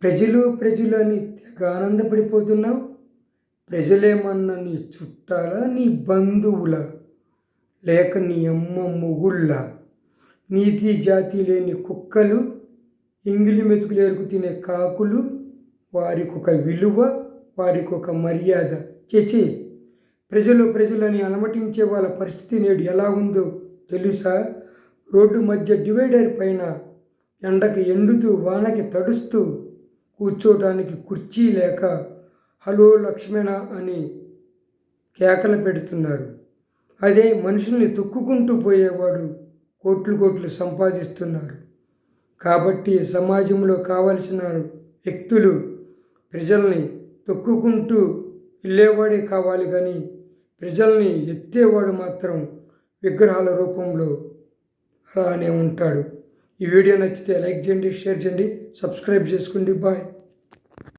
ప్రజలు అని తెగ ఆనందపడిపోతున్నావు. ప్రజలేమన్నా నీ చుట్టాలా, నీ బంధువులా, లేక నీ అమ్మ మొగుళ్ళ? నీతి జాతి లేని కుక్కలు, ఎంగిలి మెతుకులు ఎరుకు తినే కాకులు, వారికొక విలువ, వారికొక మర్యాద. చేచి ప్రజలని అలమటించే వాళ్ళ పరిస్థితి నేడు ఎలా ఉందో తెలుసా? రోడ్డు మధ్య డివైడర్ పైన ఎండకి ఎండుతూ వానకి తడుస్తూ కూర్చోటానికి కుర్చీ లేక హలో లక్ష్మణ అని కేకలు పెడుతున్నారు. అదే మనుషుల్ని తొక్కుకుంటూ పోయేవాడు కోట్లు సంపాదిస్తున్నారు. కాబట్టి సమాజంలో కావలసిన వ్యక్తులు ప్రజల్ని తొక్కుకుంటూ వెళ్ళేవాడే కావాలి, కానీ ప్రజల్ని ఎత్తేవాడు మాత్రం విగ్రహాల రూపంలో అలానే ఉంటాడు. ఈ వీడియో నచ్చితే లైక్ చేయండి, షేర్ చేయండి, సబ్స్క్రైబ్ చేసుకోండి. బాయ్.